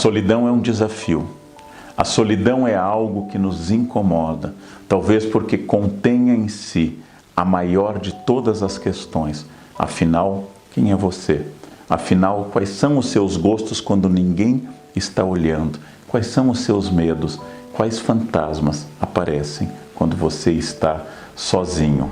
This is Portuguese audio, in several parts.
solidão é um desafio. A solidão é algo que nos incomoda, talvez porque contenha em si a maior de todas as questões. Afinal, quem é você? Afinal, quais são os seus gostos quando ninguém está olhando? Quais são os seus medos? Quais fantasmas aparecem quando você está sozinho?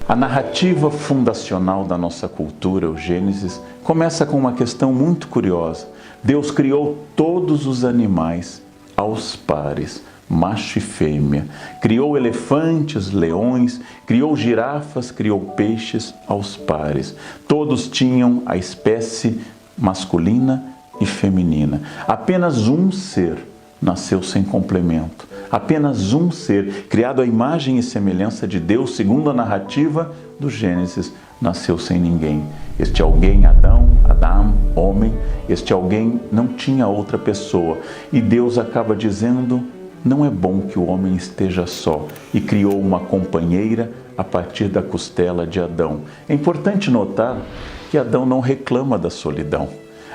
A narrativa fundacional da nossa cultura, o Gênesis, começa com uma questão muito curiosa. Deus criou todos os animais aos pares, macho e fêmea. Criou elefantes, leões, criou girafas, criou peixes aos pares. Todos tinham a espécie masculina e feminina. Apenas um ser nasceu sem complemento. Apenas um ser, criado à imagem e semelhança de Deus, segundo a narrativa do Gênesis, nasceu sem ninguém. Este alguém, Adão, homem, este alguém não tinha outra pessoa. E Deus acaba dizendo: não é bom que o homem esteja só, e criou uma companheira a partir da costela de Adão. É importante notar que Adão não reclama da solidão.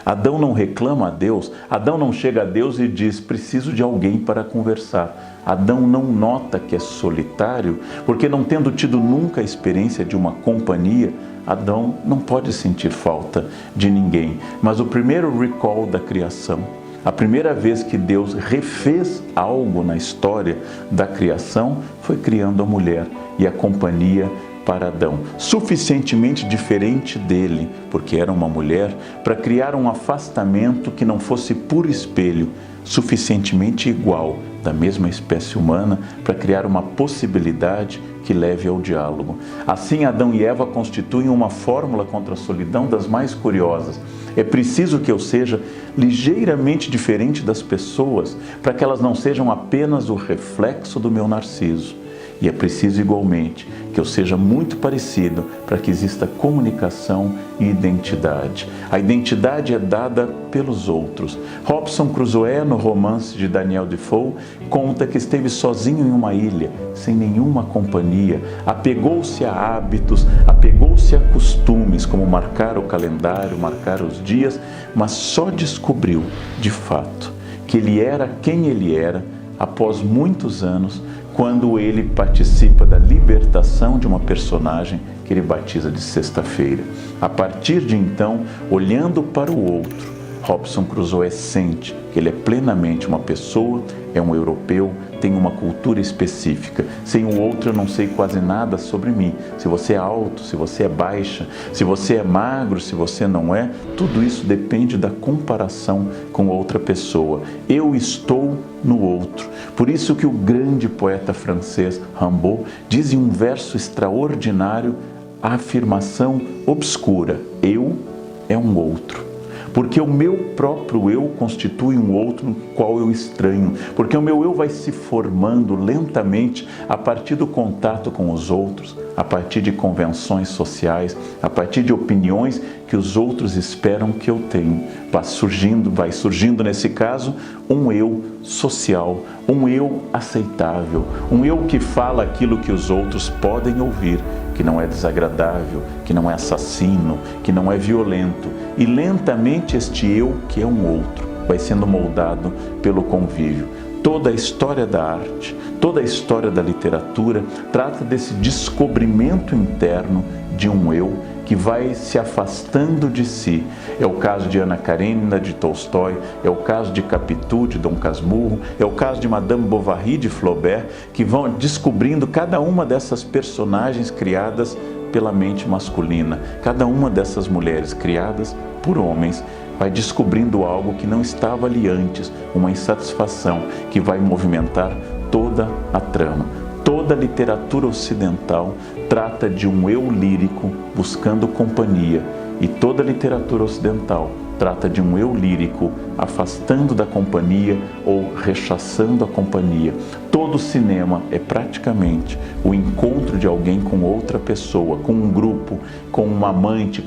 Adão não reclama a Deus, Adão não chega a Deus e diz: preciso de alguém para conversar. Adão não nota que é solitário, porque não tendo tido nunca a experiência de uma companhia, Adão não pode sentir falta de ninguém. Mas o primeiro recall da criação, a primeira vez que Deus refez algo na história da criação, foi criando a mulher e a companhia para Adão, suficientemente diferente dele, porque era uma mulher, para criar um afastamento que não fosse por espelho, suficientemente igual, da mesma espécie humana, para criar uma possibilidade que leve ao diálogo. Assim, Adão e Eva constituem uma fórmula contra a solidão das mais curiosas. É preciso que eu seja ligeiramente diferente das pessoas, para que elas não sejam apenas o reflexo do meu narciso. E é preciso igualmente que eu seja muito parecido para que exista comunicação e identidade. A identidade é dada pelos outros. Robinson Crusoe, no romance de Daniel Defoe, conta que esteve sozinho em uma ilha, sem nenhuma companhia, apegou-se a hábitos, apegou-se a costumes, como marcar o calendário, marcar os dias, mas só descobriu, de fato, que ele era quem ele era após muitos anos, quando ele participa da libertação de uma personagem que ele batiza de Sexta-feira. A partir de então, olhando para o outro, Robinson Crusoe sente que ele é plenamente uma pessoa, é um europeu, tem uma cultura específica. Sem o outro eu não sei quase nada sobre mim. Se você é alto, se você é baixa, se você é magro, se você não é, tudo isso depende da comparação com outra pessoa. Eu estou no outro. Por isso que o grande poeta francês Rimbaud diz em um verso extraordinário a afirmação obscura: eu é um outro. Porque o meu próprio eu constitui um outro no qual eu estranho. Porque o meu eu vai se formando lentamente a partir do contato com os outros, a partir de convenções sociais, a partir de opiniões que os outros esperam que eu tenha. Vai surgindo nesse caso um eu social, um eu aceitável, um eu que fala aquilo que os outros podem ouvir, que não é desagradável, que não é assassino, que não é violento. E lentamente este eu, que é um outro, vai sendo moldado pelo convívio. Toda a história da arte, toda a história da literatura trata desse descobrimento interno de um eu que vai se afastando de si. É o caso de Ana Karenina, de Tolstói, é o caso de Capitu, de Dom Casmurro, é o caso de Madame Bovary, de Flaubert, que vão descobrindo cada uma dessas personagens criadas pela mente masculina. Cada uma dessas mulheres criadas por homens vai descobrindo algo que não estava ali antes, uma insatisfação que vai movimentar toda a trama. Toda a literatura ocidental trata de um eu lírico buscando companhia, e toda a literatura ocidental trata de um eu lírico afastando da companhia ou rechaçando a companhia. Todo cinema é praticamente o encontro de alguém com outra pessoa, com um grupo, com um amante,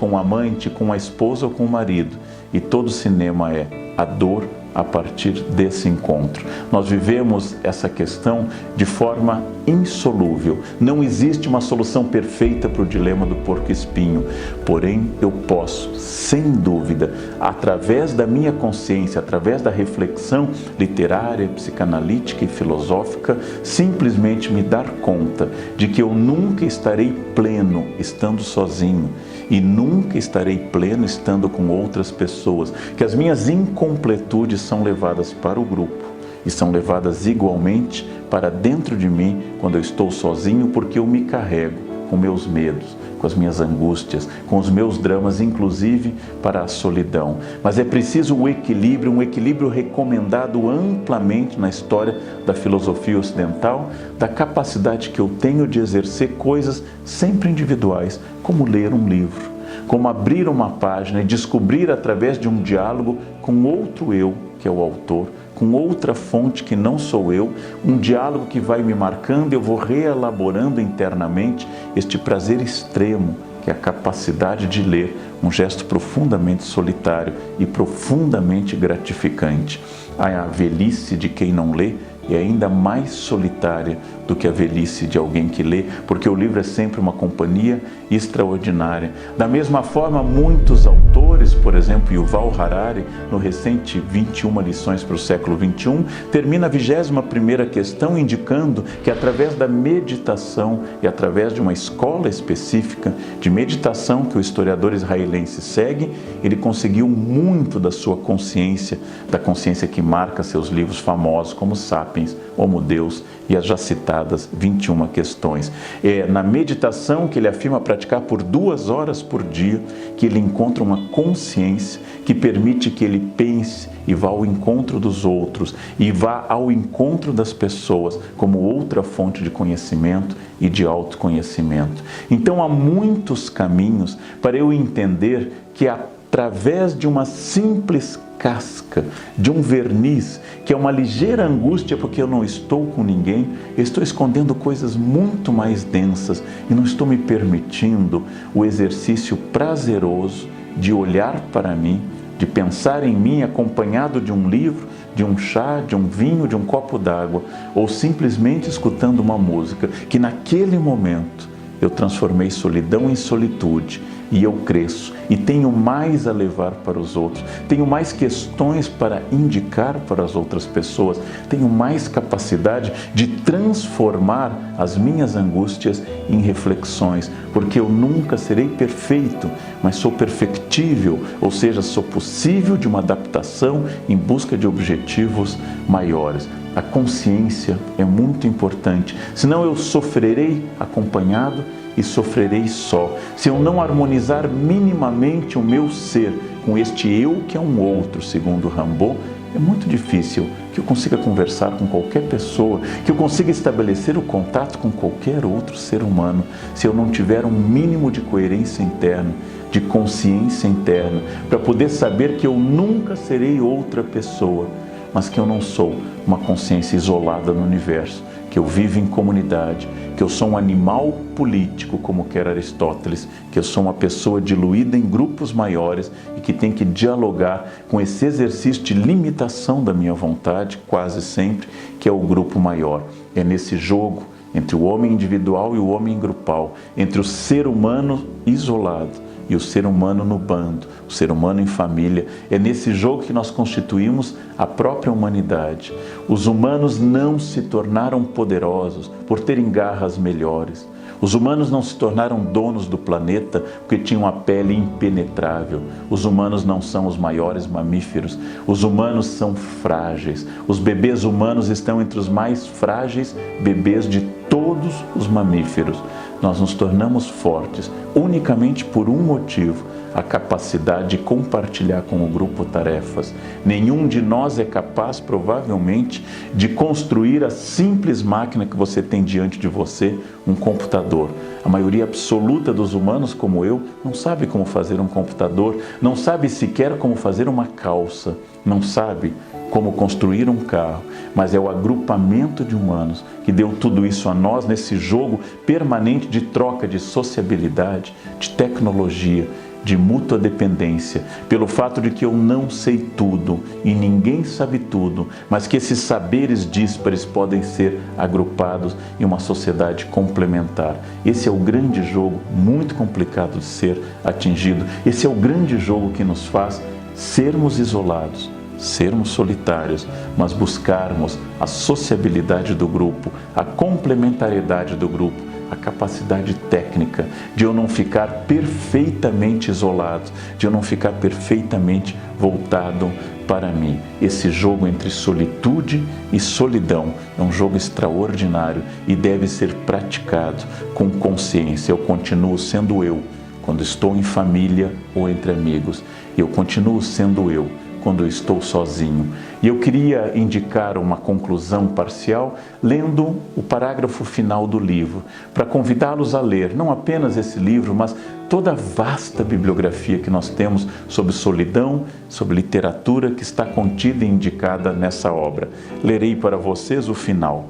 com a esposa ou com o marido. E todo cinema é a dor, a partir desse encontro. Nós vivemos essa questão de forma insolúvel. Não existe uma solução perfeita para o dilema do porco-espinho. Porém, eu posso, sem dúvida, através da minha consciência, através da reflexão literária, psicanalítica e filosófica, simplesmente me dar conta de que eu nunca estarei pleno estando sozinho e nunca estarei pleno estando com outras pessoas, que as minhas incompletudes são levadas para o grupo e são levadas igualmente para dentro de mim quando eu estou sozinho, porque eu me carrego com meus medos, com as minhas angústias, com os meus dramas, inclusive para a solidão. Mas é preciso o equilíbrio, um equilíbrio recomendado amplamente na história da filosofia ocidental, da capacidade que eu tenho de exercer coisas sempre individuais, como ler um livro, como abrir uma página e descobrir através de um diálogo com outro eu, que é o autor, com outra fonte que não sou eu, um diálogo que vai me marcando, eu vou reelaborando internamente este prazer extremo, que é a capacidade de ler, um gesto profundamente solitário e profundamente gratificante. A velhice de quem não lê é ainda mais solitária do que a velhice de alguém que lê, porque o livro é sempre uma companhia extraordinária. Da mesma forma, muitos autores, por exemplo, Yuval Harari, no recente 21 lições para o século XXI, termina a 21ª questão indicando que através da meditação e através de uma escola específica de meditação que o historiador israelense segue, ele conseguiu muito da sua consciência, da consciência que marca seus livros famosos como Sapiens, Homo Deus e as já citadas 21 questões. É na meditação que ele afirma praticar por 2 horas por dia que ele encontra uma consciência que permite que ele pense e vá ao encontro dos outros e vá ao encontro das pessoas como outra fonte de conhecimento e de autoconhecimento. Então há muitos caminhos para eu entender que através de uma simples casca, de um verniz, que é uma ligeira angústia porque eu não estou com ninguém, eu estou escondendo coisas muito mais densas e não estou me permitindo o exercício prazeroso de olhar para mim, de pensar em mim acompanhado de um livro, de um chá, de um vinho, de um copo d'água, ou simplesmente escutando uma música, que naquele momento eu transformei solidão em solitude e eu cresço e tenho mais a levar para os outros, tenho mais questões para indicar para as outras pessoas, tenho mais capacidade de transformar as minhas angústias em reflexões, porque eu nunca serei perfeito, mas sou perfectível, ou seja, sou possível de uma adaptação em busca de objetivos maiores. A consciência é muito importante, senão eu sofrerei acompanhado e sofrerei só. Se eu não harmonizar minimamente o meu ser com este eu que é um outro, segundo Rimbaud, é muito difícil que eu consiga conversar com qualquer pessoa, que eu consiga estabelecer o contato com qualquer outro ser humano, se eu não tiver um mínimo de coerência interna, de consciência interna, para poder saber que eu nunca serei outra pessoa, mas que eu não sou uma consciência isolada no universo, que eu vivo em comunidade, que eu sou um animal político, como quer Aristóteles, que eu sou uma pessoa diluída em grupos maiores e que tem que dialogar com esse exercício de limitação da minha vontade, quase sempre, que é o grupo maior. É nesse jogo entre o homem individual e o homem grupal, entre o ser humano isolado e o ser humano no bando, o ser humano em família. É nesse jogo que nós constituímos a própria humanidade. Os humanos não se tornaram poderosos por terem garras melhores. Os humanos não se tornaram donos do planeta porque tinham a pele impenetrável. Os humanos não são os maiores mamíferos. Os humanos são frágeis. Os bebês humanos estão entre os mais frágeis bebês de todos os mamíferos. Nós nos tornamos fortes unicamente por um motivo: a capacidade de compartilhar com o grupo tarefas. Nenhum de nós é capaz, provavelmente, de construir a simples máquina que você tem diante de você, um computador. A maioria absoluta dos humanos, como eu, não sabe como fazer um computador, não sabe sequer como fazer uma calça, não sabe como construir um carro, mas é o agrupamento de humanos que deu tudo isso a nós nesse jogo permanente de troca, de sociabilidade, de tecnologia, de mútua dependência, pelo fato de que eu não sei tudo e ninguém sabe tudo, mas que esses saberes díspares podem ser agrupados em uma sociedade complementar. Esse é o grande jogo, muito complicado de ser atingido. Esse é o grande jogo que nos faz sermos isolados, sermos solitários, mas buscarmos a sociabilidade do grupo, a complementariedade do grupo, a capacidade técnica de eu não ficar perfeitamente isolado, de eu não ficar perfeitamente voltado para mim. Esse jogo entre solitude e solidão é um jogo extraordinário e deve ser praticado com consciência. Eu continuo sendo eu quando estou em família ou entre amigos. Eu continuo sendo eu quando eu estou sozinho. E eu queria indicar uma conclusão parcial lendo o parágrafo final do livro, para convidá-los a ler não apenas esse livro, mas toda a vasta bibliografia que nós temos sobre solidão, sobre literatura que está contida e indicada nessa obra. Lerei para vocês o final.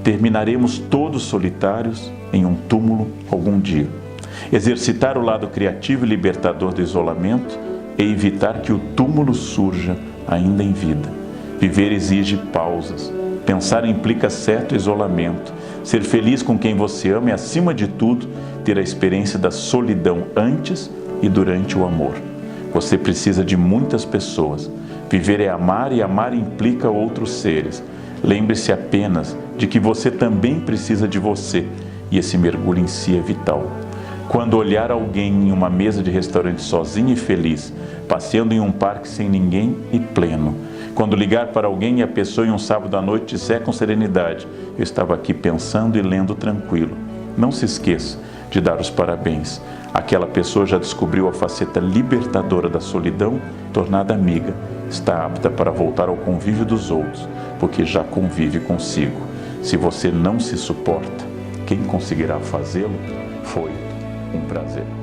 Terminaremos todos solitários em um túmulo algum dia. Exercitar o lado criativo e libertador do isolamento e evitar que o túmulo surja ainda em vida. Viver exige pausas. Pensar implica certo isolamento. Ser feliz com quem você ama e, acima de tudo, ter a experiência da solidão antes e durante o amor. Você precisa de muitas pessoas. Viver é amar e amar implica outros seres. Lembre-se apenas de que você também precisa de você e esse mergulho em si é vital. Quando olhar alguém em uma mesa de restaurante sozinho e feliz, passeando em um parque sem ninguém e pleno. Quando ligar para alguém e a pessoa em um sábado à noite disser com serenidade: eu estava aqui pensando e lendo tranquilo. Não se esqueça de dar os parabéns. Aquela pessoa já descobriu a faceta libertadora da solidão, tornada amiga. Está apta para voltar ao convívio dos outros, porque já convive consigo. Se você não se suporta, quem conseguirá fazê-lo? Foi um prazer.